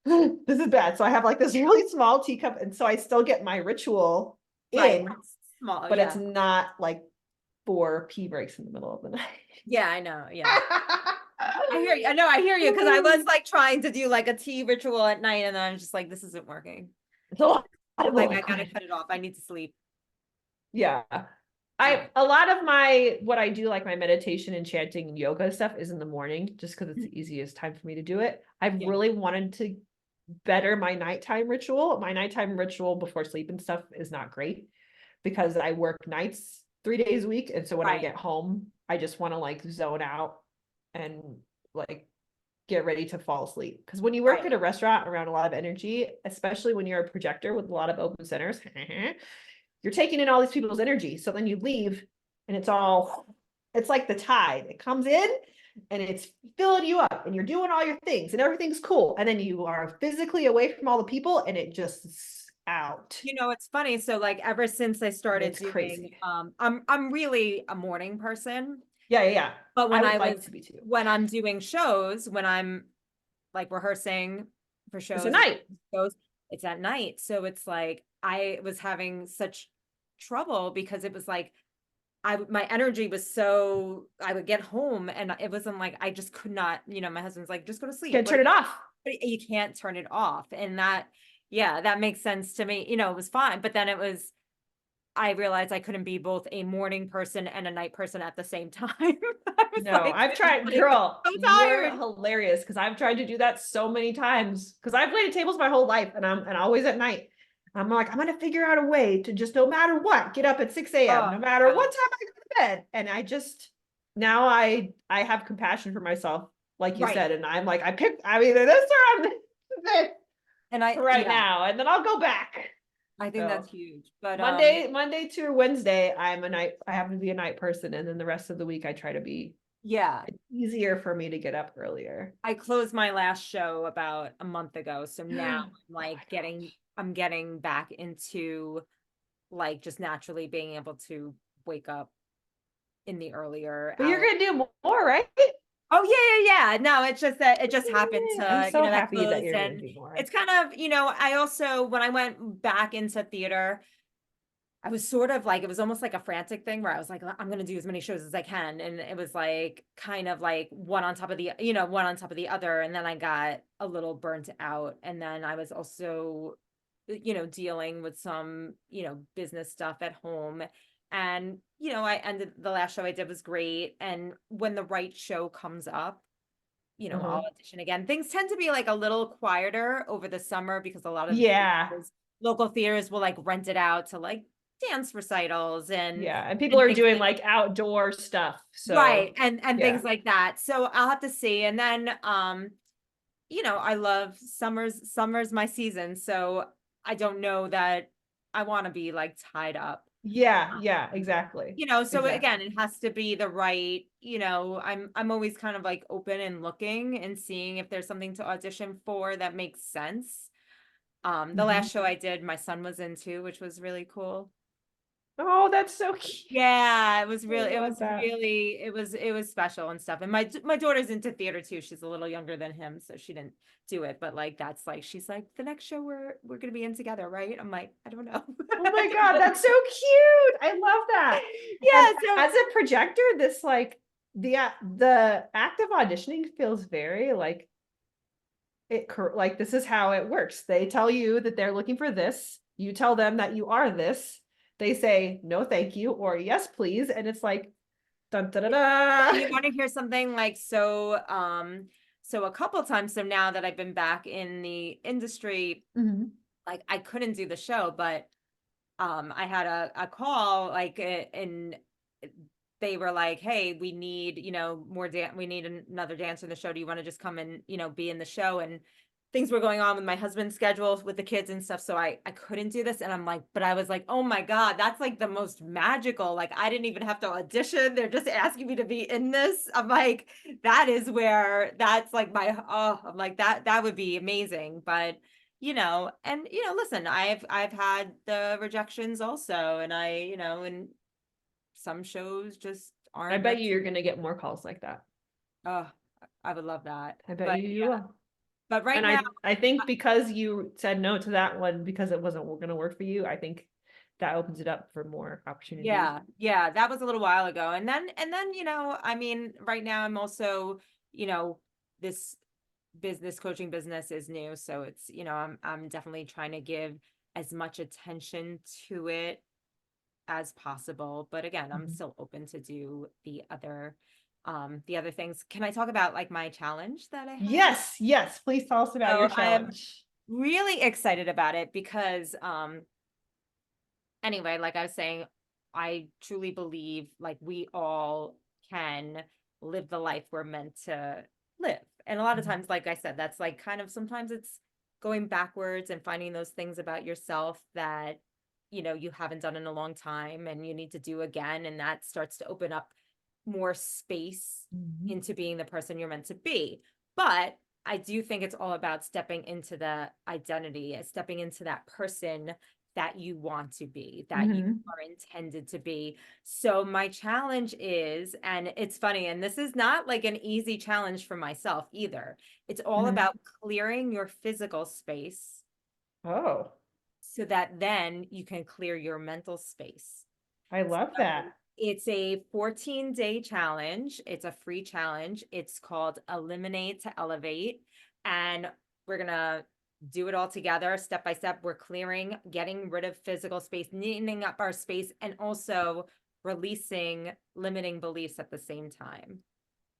this is bad. So I have like this really small teacup, and so I still get my ritual Right. in, Small. but it's Yeah. not like 4 pee breaks in the middle of the night. Yeah, I know. Yeah. I hear you. I know, I hear you, because I was like trying to do like a tea ritual at night, and then I'm just like, this isn't working. It's a lot I'm of like, I gotta liquid. cut it off. I need to sleep. Yeah. Yeah. A lot of my, what I do, like my meditation and chanting and yoga stuff, is in the morning, just because it's the easiest time for me to do it. I've Yeah. really wanted to better my nighttime ritual. My nighttime ritual before sleep and stuff is not great, because I work nights 3 days a week. And so when I Right. get home, I just want to like zone out and like get ready to fall asleep. Because when you work Right. at a restaurant around a lot of energy, especially when you're a projector with a lot of open centers, you're taking in all these people's energy. So then you leave and it's like the tide. It comes in and it's filling you up, and you're doing all your things and everything's cool. And then you are physically away from all the people, and it just out. You know, it's funny. So like ever since I And started it's doing, crazy. I'm really a morning person, Yeah, yeah, yeah. but I would like to be too. when I'm doing shows, when I'm like rehearsing for It's a shows, night. shows, it's at night. So it's like I was having such trouble, because it was like my energy was so, I would get home and it wasn't like, I just could not, my husband's like, just go to sleep. Can't What turn it off. but you can't turn it off. And that, yeah, that makes sense to me. It was fine. But then I realized I couldn't be both a morning person and a night person at the same time. I was No, like, I've this is tried, like, girl, I'm so you're tired. hilarious, because I've tried to do that so many times, because I've waited tables my whole life, and always at night. I'm like, I'm gonna figure out a way to just, no matter what, get up at 6 a.m., Oh, no matter yeah. what time I go to bed. And I just, now I have compassion for myself, like you Right. said, and I'm like, I'm either this or I'm this And right yeah, now, and then I'll go back. I think So that's huge. But, Monday to Wednesday, I happen to be a night person, and then the rest of the week I try to be, yeah, it's easier for me to get up earlier. I closed my last show about a month ago. So now I'm Oh like my gosh. I'm getting back into like just naturally being able to wake up in the earlier But you're hour. gonna do more, right? Oh yeah, yeah, yeah. No, it's just that it just happened Yay. I'm to, so that happy that closed. you're gonna And do more. it's kind of, I also, when I went back into theater, I was sort of like, it was almost like a frantic thing where I was like, I'm going to do as many shows as I can. And it was like, kind of like one on top of one on top of the other. And then I got a little burnt out. And then I was also, dealing with some, business stuff at home. And, I ended, the last show I did was great. And when the right show comes up, Uh-huh. I'll audition again. Things tend to be like a little quieter over the summer, because a lot of Yeah. local theaters will like rent it out to like dance recitals Yeah. And people are things doing like, like outdoor stuff. right, So and yeah. things like that. So I'll have to see. And then I love summer's my season. So I don't know that I want to be like tied up. Yeah, yeah, exactly. So again, Exactly. it has to be the right, I'm always kind of like open and looking and seeing if there's something to audition for that makes sense. The Mhm. last show I did, my son was in too, which was really cool. Oh, that's so cute. Yeah, I love that. it was special and stuff. And my daughter's into theater too. She's a little younger than him, so she didn't do it. But like that's like she's like the next show we're gonna be in together, right? I'm like, I don't know. Oh my God, that's so cute. I love that. And Yeah, so as a projector, this like the act of auditioning feels very like like this is how it works. They tell you that they're looking for this. You tell them that you are this. They say no, thank you, or yes, please, and it's like dun da da da. you want to hear something like so a couple times so now that I've been back in the industry, Mhm. like I couldn't do the show, but I had a call like and they were like, hey, we need, more we need another dancer in the show. Do you want to just come and, be in the show? And things were going on with my husband's schedule with the kids and stuff. So I couldn't do this. And I'm like, but I was like, oh my God, that's like the most magical. Like I didn't even have to audition. They're just asking me to be in this. I'm like, that is where that's like I'm like, that would be amazing. But and listen, I've had the rejections also. And and some shows just I aren't bet meant you to. you're gonna get more calls like that. Oh, I would love that. I bet But you yeah, will. but right And now, I think because you said no to that one because it wasn't going to work for you, I think that opens it up for more opportunities. yeah, that was a little while ago. And then, I mean, right now I'm also, this business coaching business is new. So it's, I'm definitely trying to give as much attention to it as possible. But again, I'm Mhm. still open to do the other things. Can I talk about like my challenge that I have? Yes, yes. Please tell us about your So I'm challenge. really excited about it because anyway, like I was saying, I truly believe like we all can live the life we're meant to live. And a lot of Mhm. times, like I said, that's like kind of sometimes it's going backwards and finding those things about yourself that you haven't done in a long time and you need to do again. And that starts to open up more space Mhm. into being the person you're meant to be. But I do think it's all about stepping into the identity, stepping into that person that you want to be, that you Mhm. are intended to be. So my challenge is, and it's funny, and this is not like an easy challenge for myself either. It's all Mhm. about clearing your physical space Oh, so that then you can clear your mental space. I love So that. it's a 14-day challenge. It's a free challenge. It's called Eliminate to Elevate. And we're going to do it all together step by step. We're clearing, getting rid of physical space, neatening up our space, and also releasing limiting beliefs at the same time.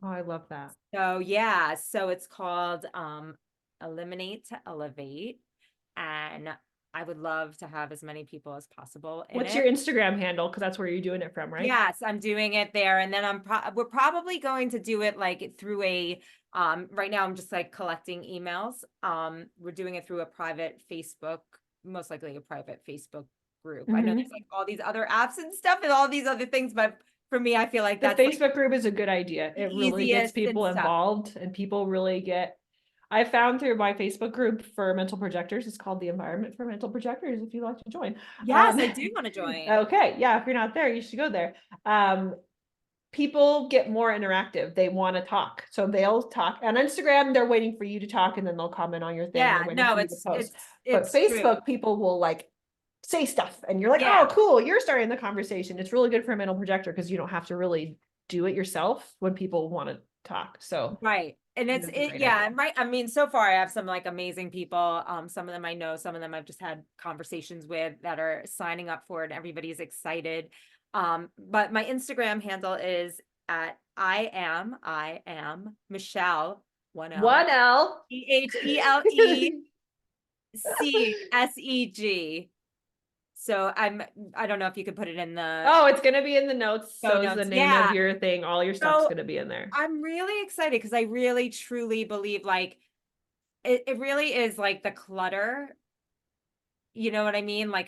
Oh, I love that. So, yeah, so it's called Eliminate to Elevate. And I would love to have as many people as possible in What's it. your Instagram handle? Because that's where you're doing it from, right? Yes, I'm doing it there. And then we're probably going to do it like through right now I'm just like collecting emails. We're doing it through a private Facebook, most likely a private Facebook group. I know there's Mhm. like all these other apps and stuff and all these other things, but for me, I feel like The that's like Facebook group is a good idea. the It really gets easiest and people stuff. involved and people really get. I found through my Facebook group for mental projectors, it's called the Environment for Mental Projectors if you'd like to join. Yes, I do want to join. Okay, yeah, if you're not there, you should go there. People get more interactive. They want to talk. So they'll talk on Instagram, they're waiting for you to talk and then they'll comment on your thing. They're Yeah, waiting no, for you to it's post. it's But it's true. Facebook, people will like say stuff and you're like, Yeah. oh, cool, you're starting the conversation. It's really good for a mental projector because you don't have to really do it yourself when people want to talk. So Right. And it's a great yeah, idea. and right. I mean, so far I have some like amazing people. Some of them I know, some of them I've just had conversations with that are signing up for it, and everybody's excited. But my Instagram handle is at I am Michelle, one L, One L. Michele_Seg. So I don't know if you could put it in the Oh, it's gonna be in the notes. show So is the notes. name of Yeah. your thing. All your stuff's So gonna be in there. I'm really excited because I really truly believe like it really is like the clutter, you know what I mean? Like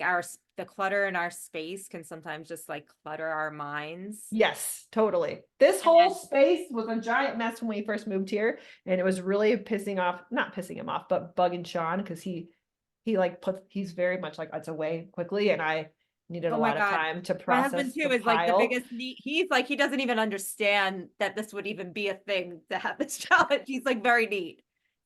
the clutter in our space can sometimes just like clutter our minds. Yes, totally. This whole And space was a giant mess when we first moved here, and it was really pissing off, not pissing him off, but bugging Sean because he's very much like it's away quickly, and I needed a Oh my lot of God. time to My husband process too the is like the pile. biggest he's like, he doesn't even understand that this would even be a thing to have this challenge. He's like very neat.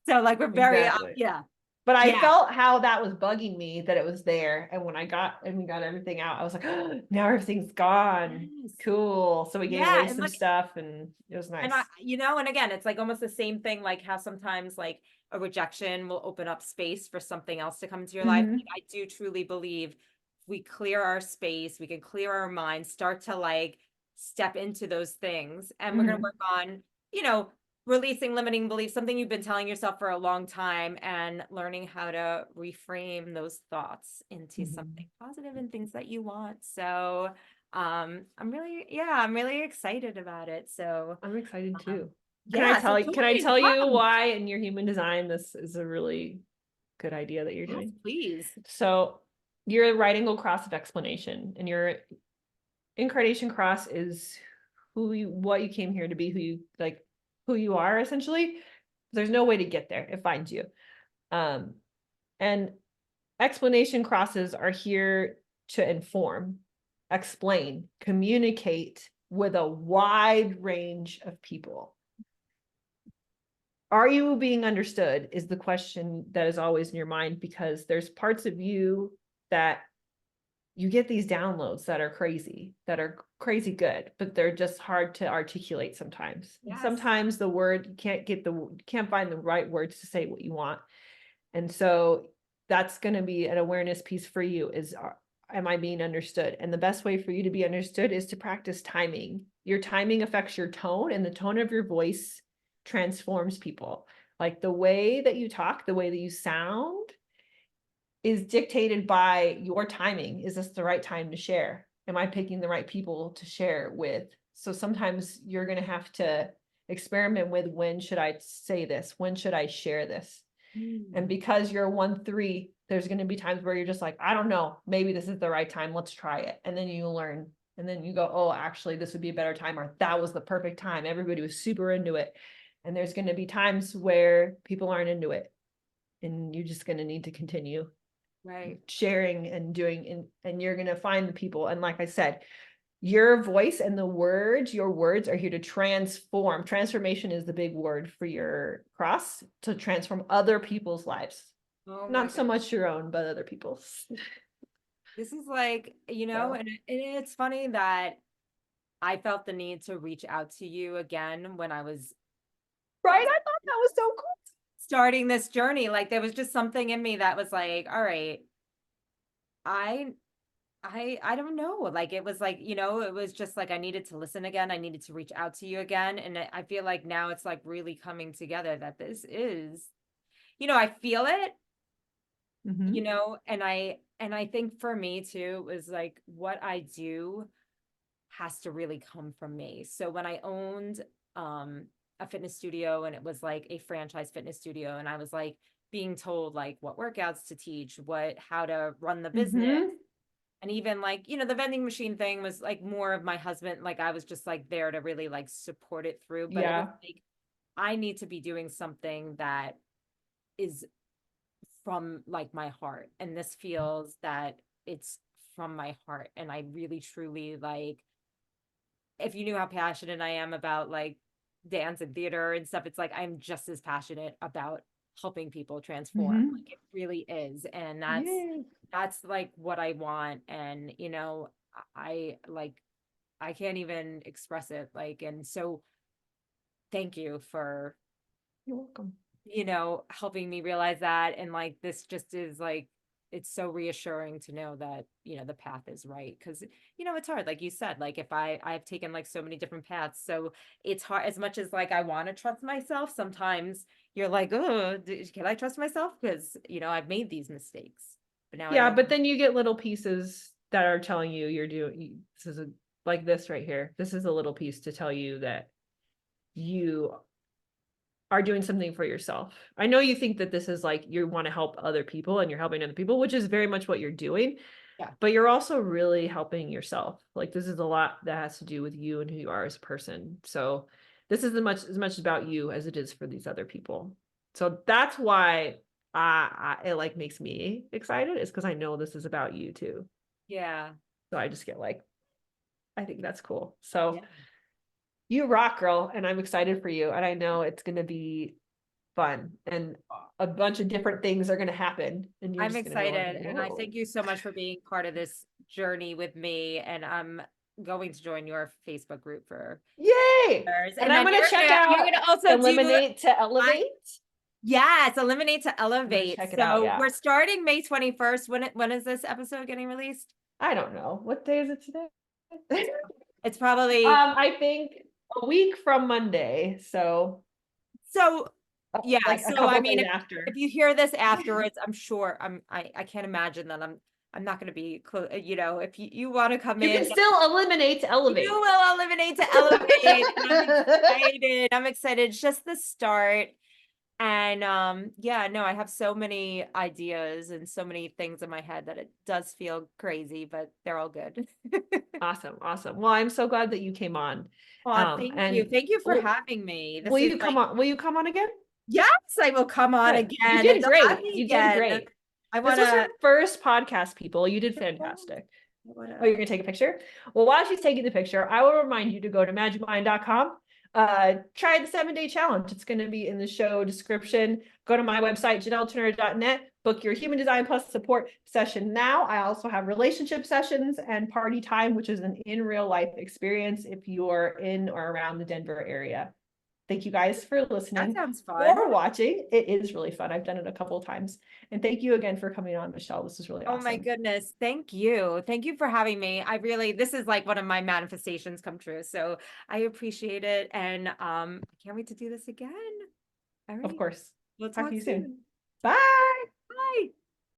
So like we're very, Exactly. yeah. But I Yeah. felt how that was bugging me that it was there. And when we got everything out, I was like, oh, now everything's gone. Yes. Cool. So we gave Yeah. away And some like, stuff and it was and nice. and again, it's like almost the same thing, like how sometimes like a rejection will open up space for something else to come into your life. Like Mhm. I do truly believe if we clear our space, we can clear our minds, start to like step into those things, and we're going to Mhm. work on, you know, releasing limiting beliefs, something you've been telling yourself for a long time, and learning how to reframe those thoughts into something Mhm. positive and things that you want. So, I'm really excited about it. So, I'm excited um, too. yeah, so Can I totally tell you come. why in your human design this is a really good idea that you're Yes, doing? please. So you're a right angle cross of explanation, and your incarnation cross is what you came here to be, who you are essentially. There's no way to get there. It finds you. Um, and explanation crosses are here to inform, explain, communicate with a wide range of people. Are you being understood is the question that is always in your mind, because there's parts of you that you get these downloads that are crazy good, but they're just hard to articulate sometimes. Yes. Sometimes you can't find the right words to say what you want. And so that's going to be an awareness piece for you is, am I being understood? And the best way for you to be understood is to practice timing. Your timing affects your tone, and the tone of your voice transforms people. Like the way that you talk, the way that you sound is dictated by your timing. Is this the right time to share? Am I picking the right people to share with? So sometimes you're going to have to experiment with, when should I say this? When should I share this? And Mm. because you're 1-3, there's going to be times where you're just like, I don't know, maybe this is the right time. Let's try it. And then you learn. And then you go, oh, actually, this would be a better time. Or that was the perfect time. Everybody was super into it. And there's going to be times where people aren't into it. And you're just going to need to continue Right. sharing and doing, and you're going to find the people. And like I said, your voice and your words are here to transform. Transformation is the big word for your cross, to transform other people's lives. Oh my Not so God. much your own, but other people's. This is like, So, and it's funny that I felt the need to reach out to you again when I was right? I thought that was so cool. starting this journey. Like there was just something in me that was like, all right, I I don't know. Like it was like, it was just like I needed to listen again. I needed to reach out to you again. And I feel like now it's like really coming together that this is, I feel it, Mm-hmm. and I think for me too, it was like what I do has to really come from me. So when I owned a fitness studio, and it was like a franchise fitness studio, and I was like being told like what workouts to teach, how to run the business. Mm-hmm. And even like, the vending machine thing was like more of my husband. Like I was just like there to really like support it through. But it was Yeah. like, I need to be doing something that is from like my heart. And this feels that it's from my heart. And I really truly like, if you knew how passionate I am about like dance and theater and stuff, it's like I'm just as passionate about helping people transform. Mm-hmm. Like it really is. And Yay. that's like what I want. And I like I can't even express it. Like, and so thank you for, You're welcome. helping me realize that. And like this just is like it's so reassuring to know that, the path is right. Cause it's hard. Like you said, like if I've taken like so many different paths. So it's hard as much as like I want to trust myself. Sometimes you're like, oh, can I trust myself? Because, I've made these mistakes. But now I Yeah, know. but then you get little pieces that are telling you this is like this right here. This is a little piece to tell you that you are doing something for yourself. I know you think that this is like you want to help other people and you're helping other people, which is very much what you're doing, Yeah. but you're also really helping yourself. Like this is a lot that has to do with you and who you are as a person. So this is as much about you as it is for these other people. So that's why it like makes me excited, is because I know this is about you too. Yeah. So I just get like, I think that's cool. So Yeah. you rock, girl, and I'm excited for you. And I know it's going to be fun and a bunch of different things are going to happen. And you're I'm just going to be like, excited, and I whoa. thank you so much for being part of this journey with me. And I'm going to join your Facebook group for Yay. others. And And I'm then going to check you're out gonna also do Eliminate to I Elevate. yes, eliminate to I'm gonna elevate. check it out. So Yeah. we're starting May 21st. When is this episode getting released? I don't know. What day is it today? It's probably I think a week from Monday. So so yeah. like a So I couple mean, days after. if you hear this afterwards, I'm sure I can't imagine that I'm not going to be close. You know, if you want to come You in, can still eliminate to elevate. you will eliminate to elevate. And I'm excited. I'm excited. It's just the start. And yeah, no, I have so many ideas and so many things in my head that it does feel crazy, but they're all good. Awesome, awesome. Well, I'm so glad that you came on. Oh, thank you. And Thank you for having me. This will is you like, come on? Will you come on again? yes, I will come on Good. You again. did They'll have great. me You did again. great. I This want was her to. first podcast, people. You did fantastic. Oh, you're gonna take a picture? Well, while she's taking the picture, I will remind you to go to magicmind.com. Try the 7-day challenge. It's going to be in the show description. Go to my website, janelleturner.net. Book your human design plus support session now. I also have relationship sessions and party time, which is an in real life experience if you're in or around the Denver area. Thank you guys for That listening sounds fun. or watching. It is really fun. I've done it a couple of times. And thank you again for coming on, Michelle. This is really Oh awesome. my goodness. Thank you. Thank you for having me. This is like one of my manifestations come true. So I appreciate it. And I can't wait to do this again. All right. Of course. We'll Talk talk to you soon. soon. Bye. Bye.